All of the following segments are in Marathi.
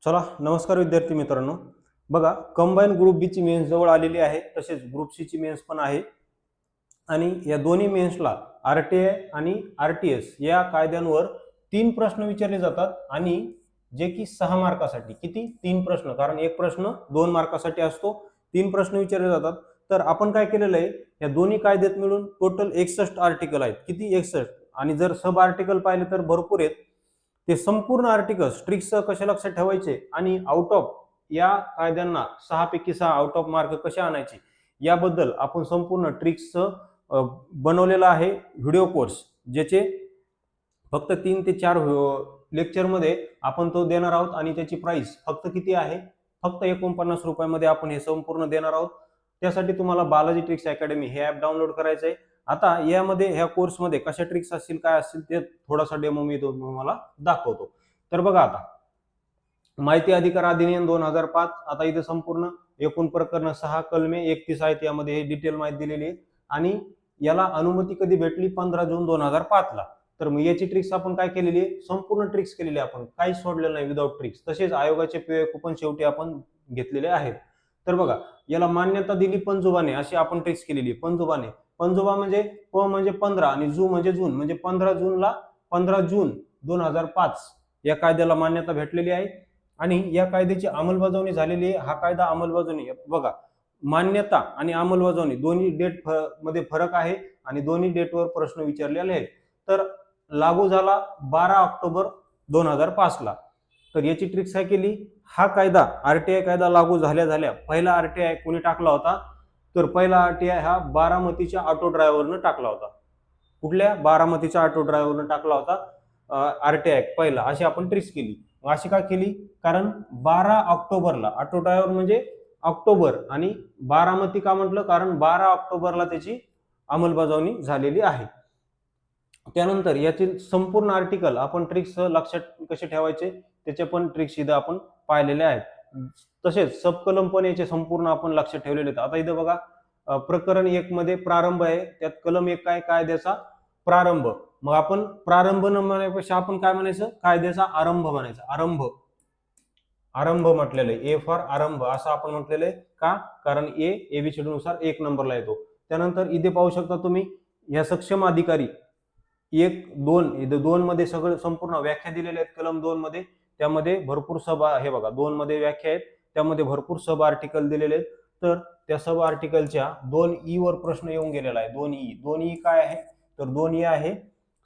चला नमस्कार विद्यार्थी मित्रांनो. बघा, कंबाईन ग्रुप बी ची मेन्स जवळ आलेली आहे, तसेच ग्रुप सी ची मेन्स पण आहे. आणि या दोन्ही मेन्सला आरटीआय आणि आरटीएस या कायद्यांवर 3 प्रश्न विचारले जातात आणि जे की 6 मार्कासाठी. किती? 3 प्रश्न, कारण एक प्रश्न 2 मार्कासाठी असतो. 3 प्रश्न विचारले जातात. तर आपण काय केलेलं आहे, या दोन्ही कायद्यात मिळून टोटल 61 आर्टिकल आहेत. किती? 61. आणि जर सब आर्टिकल पाहिले तर भरपूर आहेत. ते संपूर्ण आर्टिकल्स ट्रिक्स कसे लक्षात ठेवायचे आणि आउट ऑफ या कायद्यांना 6 पैकी 6 आउट ऑफ मार्क कसे आणायचे याबद्दल आपण संपूर्ण ट्रिक्स बनवलेला आहे व्हिडिओ कोर्स, ज्याचे फक्त 3 ते 4 लेक्चरमध्ये आपण तो देणार आहोत. आणि त्याची प्राइस फक्त किती आहे? फक्त 49 रुपयामध्ये आपण हे संपूर्ण देणार आहोत. त्यासाठी तुम्हाला बालाजी ट्रिक्स अकॅडमी हे ॲप डाउनलोड करायचं आहे. आता यामध्ये ह्या कोर्समध्ये कशा ट्रिक्स असतील, काय असतील, ते थोडासा डेमो मी तुम्हाला दाखवतो. तर बघा, आता माहिती अधिकार अधिनियम 2005. आता इथे संपूर्ण एकूण प्रकरण 6 कलमे 31 आहेत. यामध्ये हे डिटेल माहिती दिलेली आहे. आणि याला अनुमती कधी भेटली? 15 जून 2005 ला. तर मग याची ट्रिक्स आपण काय केलेली आहे? संपूर्ण ट्रिक्स केलेली आहे आपण, काहीच सोडलेलं नाही विदाउट ट्रिक्स. तसेच आयोगाचे पीओ पण शेवटी आपण घेतलेले आहेत. तर बघा, याला मान्यता दिली पंजोबाने, अशी आपण ट्रिक्स केलेली. पंजोबाने, पंजोबा म्हणजे प म्हणजे 15 आणि जू म्हणजे जून, म्हणजे 15 जून 2005 या कायद्याला मान्यता भेटलेली आहे. आणि या कायद्याची अंमलबजावणी झालेली आहे. हा कायदा अंमलबजावणी बघा, मान्यता आणि अंमलबजावणी दोन्ही डेट मध्ये फरक आहे आणि दोन्ही डेटवर प्रश्न विचारलेले आहेत. तर लागू झाला 12 ऑक्टोबर 2005 ला. तर याची ट्रिक्स काय केली? हा कायदा आरटीआय कायदा लागू झाल्या पहिला आरटीआय कोणी टाकला होता? तर पहिला आरटीआय हा बारामतीच्या ऑटो ड्रायव्हरनं टाकला होता. कुठल्या? बारामतीच्या ऑटो ड्रायव्हरनं टाकला होता आरटीआय पहिला. अशी आपण ट्रिक्स केली. अशी का केली? कारण 12 ऑक्टोबरला ऑटो ड्रायव्हर म्हणजे ऑक्टोबर, आणि बारामती का म्हटलं? कारण 12 ऑक्टोबरला त्याची अंमलबजावणी झालेली आहे. त्यानंतर यातील संपूर्ण आर्टिकल आपण ट्रिक्स लक्षात कसे ठेवायचे त्याचे पण ट्रिक्स इथं आपण पाहिलेले आहेत. तसेच सबकलम पण याचे संपूर्ण आपण लक्षात ठेवलेले आहेत. आता इथं बघा, प्रकरण 1 मध्ये प्रारंभ आहे. त्यात कलम 1 काय? कायद्याचा प्रारंभ. मग आपण प्रारंभ न म्हणण्यापेक्षा आपण काय म्हणायचं? कायद्याचा आरंभ म्हणायचा. आरंभ म्हटलेलं आहे. ए फॉर आरंभ असं आपण म्हटलेलं आहे. का? कारण ए एबीसीडी नुसार 1 नंबरला येतो. त्यानंतर इथे पाहू शकता तुम्ही, या सक्षम अधिकारी 1, 2 मध्ये सगळं संपूर्ण व्याख्या दिलेल्या आहेत. कलम 2 मध्ये त्यामध्ये भरपूर हे बघा, 2 मध्ये व्याख्या आहेत, त्यामध्ये भरपूर सब आर्टिकल दिलेले आहेत. तर त्या सब आर्टिकलच्या 2E वर प्रश्न येऊन गेलेला आहे. 2E काय आहे? तर 2E आहे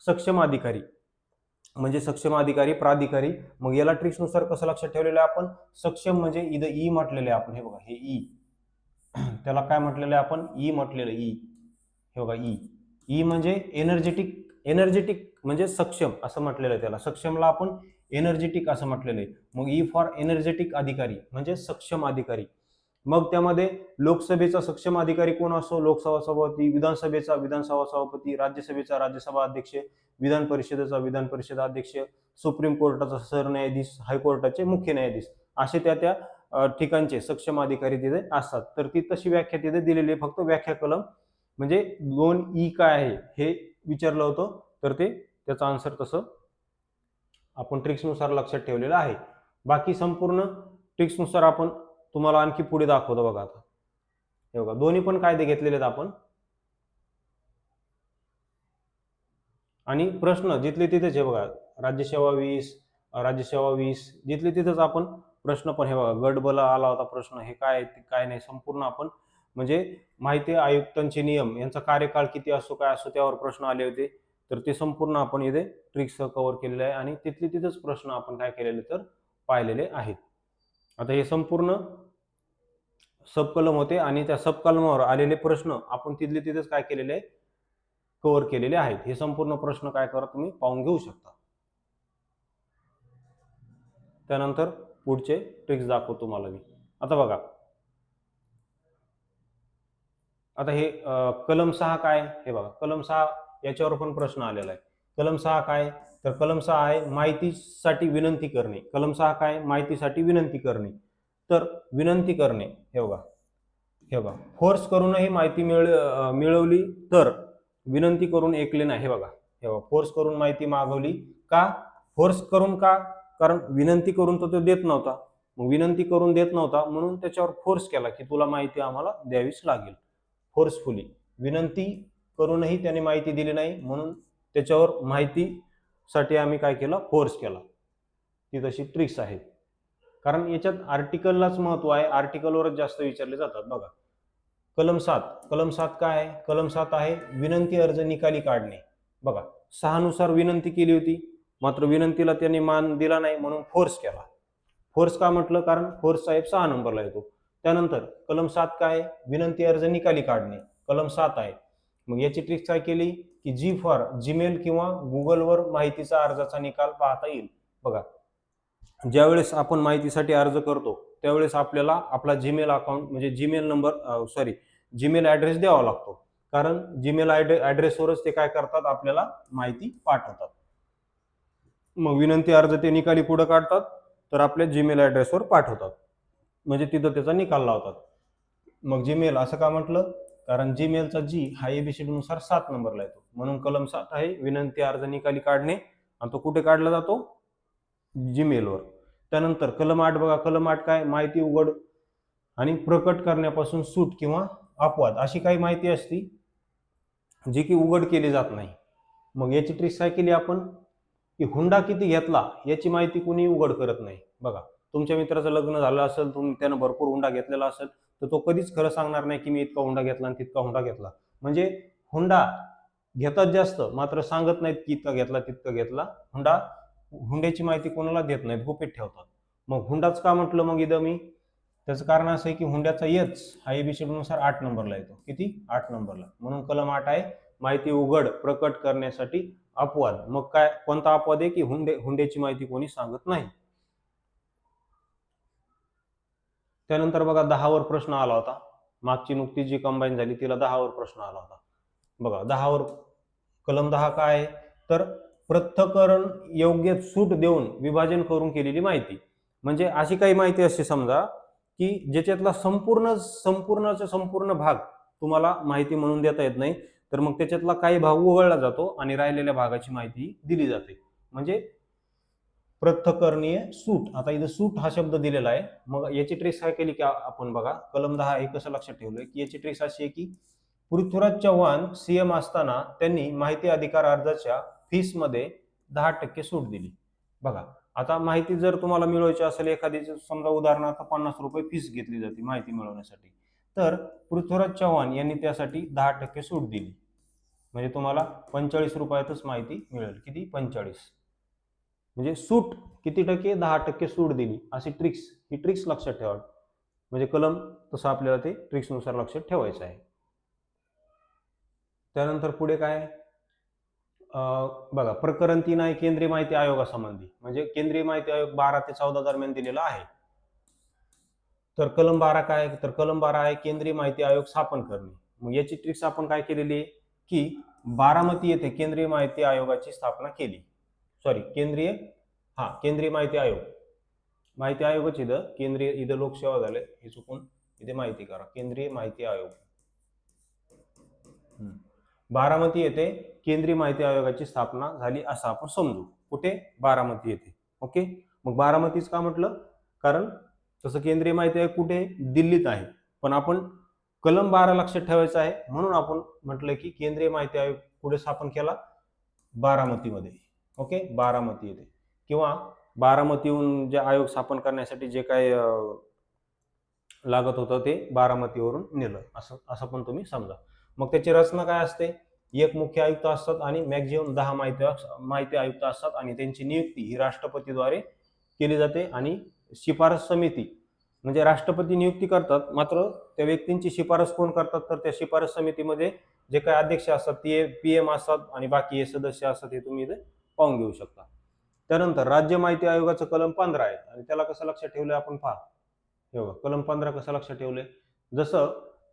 सक्षम अधिकारी, म्हणजे सक्षम अधिकारी, प्राधिकारी. मग याला ट्रिक्स नुसार कसं लक्षात ठेवलेलं आहे आपण? सक्षम म्हणजे इथं ई म्हटलेलं आहे आपण. हे बघा, हे ई, त्याला काय म्हटलेलं आहे आपण? ई म्हटलेलं. ई, हे बघा, ई म्हणजे एनर्जेटिक म्हणजे सक्षम असं म्हटलेलं आहे. त्याला सक्षमला आपण एनर्जेटिक असं म्हटलेलं आहे. मग ई फॉर एनर्जेटिक अधिकारी म्हणजे सक्षम अधिकारी. मग त्यामध्ये लोकसभेचा सक्षम अधिकारी कोण असतो? लोकसभा सभापती. विधानसभेचा विधानसभा सभापती. राज्यसभेचा राज्यसभा अध्यक्ष. विधान परिषदेचा विधान परिषद अध्यक्ष. सुप्रीम कोर्टाचा सरन्यायाधीश. हायकोर्टाचे मुख्य न्यायाधीश. असे त्या ठिकाणचे सक्षम अधिकारी तिथे असतात. तर ती तशी व्याख्या तिथे दिलेली आहे. फक्त व्याख्या कलम म्हणजे 2E काय आहे हे विचारलं होतं, तर ते त्याचा आन्सर तसं आपण ट्रिक्सनुसार लक्षात ठेवलेलं आहे. बाकी संपूर्ण ट्रिक्सनुसार आपण तुम्हाला आणखी पुढे दाखवतो. बघा, आता हे बघा, दोन्ही पण कायदे घेतलेले आहेत आपण. आणि प्रश्न जिथले तिथेच. हे बघा, राज्यसेवा 20 जिथले तिथेच आपण प्रश्न पण. हे बघा, गटबला आला होता प्रश्न. हे काय काय नाही संपूर्ण आपण, म्हणजे माहिती आयुक्तांचे नियम यांचा कार्यकाळ किती असतो, काय असतो, त्यावर प्रश्न आले होते. तर ते संपूर्ण आपण इथे ट्रिक्स कव्हर केलेले आहे आणि तिथले तिथेच प्रश्न आपण काय केलेले तर पाहिलेले आहेत. आता हे संपूर्ण सबकलम होते आणि त्या सबकलमावर आलेले प्रश्न आपण तिथले तिथेच काय केलेले आहे? कव्हर केलेले आहेत. हे संपूर्ण प्रश्न काय करा तुम्ही पाहून घेऊ शकता. त्यानंतर पुढचे ट्रिक्स दाखवतो तुम्हाला मी. आता बघा, आता हे कलम 6 काय? हे बघा, कलम 6 याच्यावर पण प्रश्न आलेला आहे. कलम 6 काय? तर कलम 6 आहे माहितीसाठी विनंती करणे. कलम 6 काय? माहितीसाठी विनंती करणे. तर विनंती करणे, हे बघा, फोर्स करूनही माहिती मिळवली तर विनंती करून ऐकले नाही. हे बघा, फोर्स करून माहिती मागवली का? फोर्स करून का? कारण विनंती करून तर तो देत नव्हता. मग विनंती करून देत नव्हता म्हणून त्याच्यावर फोर्स केला की तुला माहिती आम्हाला द्यावीच लागेल. फोर्सफुली विनंती करूनही त्याने माहिती दिली नाही म्हणून त्याच्यावर माहितीसाठी आम्ही काय केलं, फोर्स केला. ती तशी ट्रिक्स आहे. कारण याच्यात आर्टिकललाच महत्व आहे, आर्टिकलवरच जास्त विचारले जातात. बघा कलम 7, कलम 7 काय आहे? कलम 7 आहे विनंती अर्ज निकाली काढणे. बघा 6 नुसार विनंती केली होती, मात्र विनंतीला त्यांनी मान दिला नाही म्हणून फोर्स केला. फोर्स का म्हटलं? कारण फोर्स साहेब 6 नंबरला येतो. त्यानंतर कलम 7 काय आहे? विनंती अर्ज निकाली काढणे. कलम 7 आहे. मग याची ट्रिक काय केली की जी फॉर जीमेल किंवा गुगलवर माहितीचा अर्जाचा निकाल पाहता येईल. बघा ज्यावेळेस आपण माहितीसाठी अर्ज करतो त्यावेळेस आपल्याला आपला जीमेल अकाउंट म्हणजे जीमेल नंबर जीमेल ॲड्रेस द्यावा लागतो. कारण जीमेल ॲड्रेसवरच ते काय करतात, आपल्याला माहिती पाठवतात. मग विनंती अर्ज ते निकाली कुठं काढतात? तर आपल्या जीमेल ॲड्रेसवर पाठवतात, म्हणजे तिथं त्याचा निकाल लावतात. मग जीमेल असं का म्हटलं? कारण जीमेलचा जी हा ABCD नुसार 7 नंबरला येतो म्हणून कलम 7 आहे विनंती अर्ज निकाली काढणे, आणि तो कुठे काढला जातो? जीमेलवर. त्यानंतर कलम 8 बघा, कलम 8 काय? माहिती उघड आणि प्रकट करण्यापासून सूट किंवा अपवाद अशी काही माहिती असती जी की उघड केली जात नाही. मग याची ट्रिक काय केली आपण की हुंडा किती घेतला याची माहिती कुणी उघड करत नाही. बघा तुमच्या मित्राचं लग्न झालं असेल, त्यानं भरपूर हुंडा घेतलेला असेल, तर तो कधीच खरं सांगणार नाही की मी इतका हुंडा घेतला आणि तितका हुंडा घेतला. म्हणजे हुंडा घेतात जास्त, मात्र सांगत नाहीत की इतका घेतला तितका घेतला. हुंड्याची माहिती कोणाला देत नाहीत, गुपित ठेवतात. मग हुंडाच का म्हटलं मग इथं मी? त्याचं कारण असं आहे की हुंड्याचा एच हा ABCD नुसार 8 नंबरला येतो. किती? 8 नंबरला. म्हणून कलम 8 आहे माहिती उघड प्रकट करण्यासाठी अपवाद. मग काय कोणता अपवाद आहे की हुंड्याची माहिती कोणी सांगत नाही. त्यानंतर बघा 10 वर प्रश्न आला होता. मागची नुकती जी कंबाईन झाली तिला 10 वर प्रश्न आला होता. बघा 10 वर कलम 10 काय आहे? तर पृथक्करण योग्य सूट देऊन विभाजन करून केलेली माहिती. म्हणजे अशी काही माहिती असते समजा की ज्याच्यातला संपूर्ण भाग तुम्हाला माहिती म्हणून देता येत नाही, तर मग त्याच्यातला काही भाग वगळला जातो आणि राहिलेल्या भागाची माहिती दिली जाते. म्हणजे पृथक्करणीय सूट. आता इथं सूट हा शब्द दिलेला आहे. मग याची ट्रेस काय केली की आपण बघा कलम 10 हे कसं लक्षात ठेवलंय की याची ट्रेस अशी आहे की पृथ्वीराज चव्हाण CM असताना त्यांनी माहिती अधिकार अर्जाच्या फीसमध्ये 10% सूट दिली. बघा आता माहिती जर तुम्हाला मिळवायची असेल, एखादी समजा उदाहरणार्थ 50 रुपये फीस घेतली जाते माहिती मिळवण्यासाठी, तर पृथ्वीराज चव्हाण यांनी त्यासाठी 10% सूट दिली. म्हणजे तुम्हाला 45 रुपयातच माहिती मिळेल. किती? 45. म्हणजे सूट किती टक्के? 10% सूट दिली. अशी ट्रिक्स, ही ट्रिक्स लक्षात ठेवा. म्हणजे कलम तसं आपल्याला ते ट्रिक्सनुसार लक्षात ठेवायचं आहे. त्यानंतर पुढे काय? बघा प्रकरण 3 आहे केंद्रीय माहिती आयोगासंबंधी. म्हणजे केंद्रीय माहिती आयोग 12 ते 14 दरम्यान दिलेला आहे. तर कलम 12 काय आहे? तर कलम 12 आहे केंद्रीय माहिती आयोग स्थापन करणे. मग याची ट्रिक्स आपण काय केलेली आहे की बारामती येथे केंद्रीय माहिती आयोगाची स्थापना केली. केंद्रीय माहिती आयोग. माहिती आयोगच इथं लोकसेवा झाले, हे चुकून इथे माहिती करा. केंद्रीय माहिती आयोग. बारामती येथे केंद्रीय माहिती आयोगाची स्थापना झाली असं आपण समजू. कुठे? बारामती येथे. ओके. मग बारामतीच का म्हटलं? कारण तसं केंद्रीय माहिती आयोग कुठे? दिल्लीत आहे. पण आपण कलम 12 लक्षात ठेवायचा आहे म्हणून आपण म्हटलं की केंद्रीय माहिती आयोग कुठे स्थापन केला? बारामतीमध्ये. ओके. बारामती येथे. किंवा बारामतीहून जे आयोग स्थापन करण्यासाठी जे काही लागत होतं ते बारामतीवरून नेलं, असं पण तुम्ही समजा. मग त्याची रचना काय असते? एक मुख्य आयुक्त असतात आणि मॅक्झिमम 10 माहिती आयुक्त असतात आणि त्यांची नियुक्ती ही राष्ट्रपतीद्वारे केली जाते. आणि शिफारस समिती म्हणजे राष्ट्रपती नियुक्ती करतात, मात्र त्या व्यक्तींची शिफारस कोण करतात? तर त्या शिफारस समितीमध्ये जे काही अध्यक्ष असतात ते PM असतात आणि बाकी हे सदस्य असतात, हे तुम्ही इथे पाहून घेऊ शकता. त्यानंतर राज्य माहिती आयोगाचं कलम 15 आहे आणि त्याला कसं लक्षात ठेवलंय आपण पहा. हे बघा कलम 15 कसं लक्षात ठेवलंय? जसं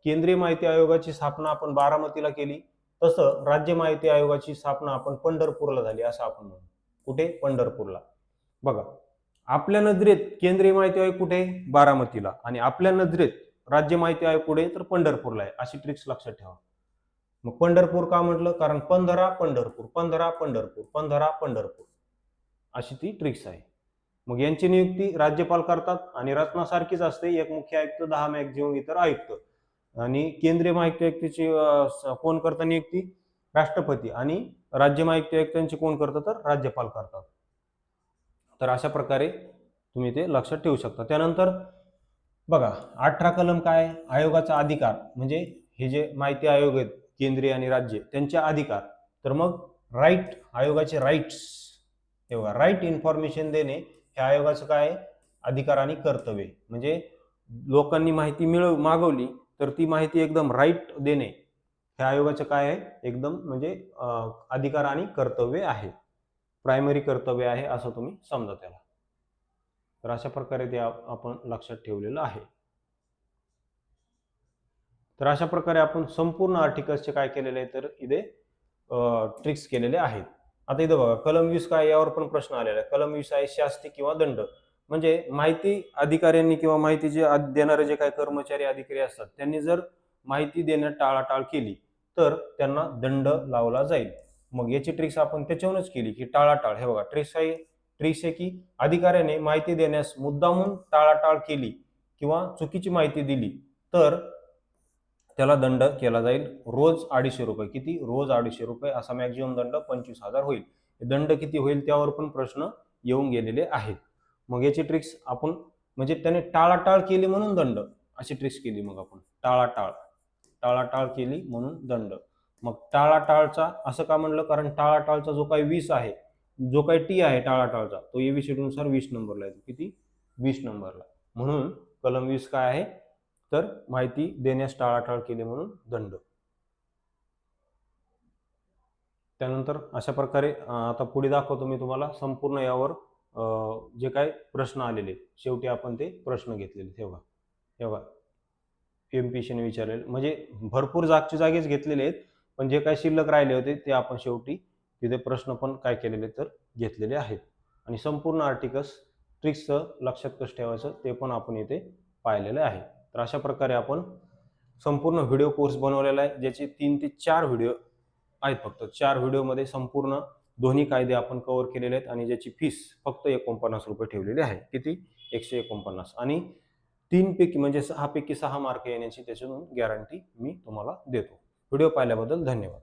केंद्रीय माहिती आयोगाची स्थापना आपण बारामतीला केली, तसं राज्य माहिती आयोगाची स्थापना आपण पंढरपूरला झाली असं आपण म्हणू. कुठे? पंढरपूरला. बघा आपल्या नजरेत केंद्रीय माहिती आयोग कुठे? बारामतीला. आणि आपल्या नजरेत राज्य माहिती आयोग कुठे? तर पंढरपूरला आहे. अशी ट्रिक्स लक्षात ठेवा. मग पंढरपूर का म्हटलं? कारण 15 पंढरपूर, 15 पंढरपूर, 15 पंढरपूर, अशी ती ट्रिक्स आहे. मग यांची नियुक्ती राज्यपाल करतात आणि रचना सारखीच असते, एक मुख्य आयुक्त, 10 मॅक्झिमम इतर आयुक्त. आणि केंद्रीय माहिती आयुक्ताची कोण करतं नियुक्ती? राष्ट्रपती. आणि राज्य माहिती आयुक्तांची कोण करतं? तर राज्यपाल करतात. तर अशा प्रकारे तुम्ही ते लक्षात ठेवू शकता. त्यानंतर बघा 18 कलम काय? आयोगाचा अधिकार, म्हणजे हे जे माहिती आयोग आहेत केंद्रीय आणि राज्य त्यांचे अधिकार. तर मग राईट, आयोगाचे राईट्स, हे बघा राईट इन्फॉर्मेशन देणे हे आयोगाचं काय आहे? अधिकार आणि कर्तव्य. म्हणजे लोकांनी माहिती मागवली तर ती माहिती एकदम राईट देणे हे आयोगाचं काय आहे? एकदम म्हणजे अधिकार आणि कर्तव्य आहे, प्रायमरी कर्तव्य आहे असं तुम्ही समजा त्याला. तर अशा प्रकारे ते आपण लक्षात ठेवलेलं आहे. तर अशा प्रकारे आपण संपूर्ण आर्टिकल्सचे काय केलेले आहे? तर इथे ट्रिक्स केलेले आहेत. आता इथं बघा कलम 20 काय, यावर पण प्रश्न आलेला आहे. कलम 20 आहे शास्ती किंवा दंड. म्हणजे माहिती अधिकाऱ्यांनी किंवा माहिती जे देणारे जे काही कर्मचारी अधिकारी असतात त्यांनी जर माहिती देण्यात टाळाटाळ केली तर त्यांना दंड लावला जाईल. मग याची ट्रिक्स आपण त्याच्यावरूनच केली की टाळाटाळ. हे बघा ट्रिक्स आहे की अधिकाऱ्याने माहिती देण्यास मुद्दामून टाळाटाळ केली किंवा चुकीची माहिती दिली तर त्याला दंड केला जाईल रोज 250 रुपये. किती? रोज 250 रुपये असा मॅक्झिमम दंड 25,000 होईल. दंड किती होईल त्यावर पण प्रश्न येऊन गेलेले आहेत. मग याची ट्रिक्स आपण म्हणजे त्याने टाळाटाळ केली म्हणून दंड, अशी ट्रिक्स केली. मग आपण टाळाटाळ केली म्हणून दंड. मग टाळाटाळचा असं का म्हणलं? कारण टाळाटाळचा जो काही 20 आहे, जो काही टी आहे टाळाटाळचा, तो एबीसीडी नुसार 20 नंबरला येतो. किती? 20 नंबरला. म्हणून कलम 20 काय आहे? तर माहिती देण्यास टाळाटाळ केली म्हणून दंड. त्यानंतर अशा प्रकारे आता पुढे दाखवतो मी तुम्हाला संपूर्ण यावर जे काही प्रश्न आलेले, शेवटी आपण ते प्रश्न घेतलेले. तेव्हा तेव्हा एमपीसीने विचारलेले म्हणजे भरपूर जागेच घेतलेले आहेत, पण जे काही शिल्लक राहिले होते ते आपण शेवटी तिथे प्रश्न पण काय केलेले तर घेतलेले आहेत. आणि संपूर्ण आर्टिकल्स ट्रिक्सचं लक्षात कसं ठेवायचं ते पण आपण इथे पाहिलेलं आहे. तर अशा प्रकारे आपण संपूर्ण व्हिडिओ कोर्स बनवलेला आहे, ज्याचे 3 ते 4 व्हिडिओ आहेत. फक्त 4 व्हिडिओमध्ये संपूर्ण दोन्ही कायदे आपण कव्हर केलेले आहेत आणि ज्याची फीस फक्त 49 रुपये ठेवलेली आहे. किती? 149. आणि 3 पैकी म्हणजे 6 पैकी 6 मार्क येण्याची त्याच्यातून गॅरंटी मी तुम्हाला देतो. व्हिडिओ पाहिल्याबद्दल धन्यवाद.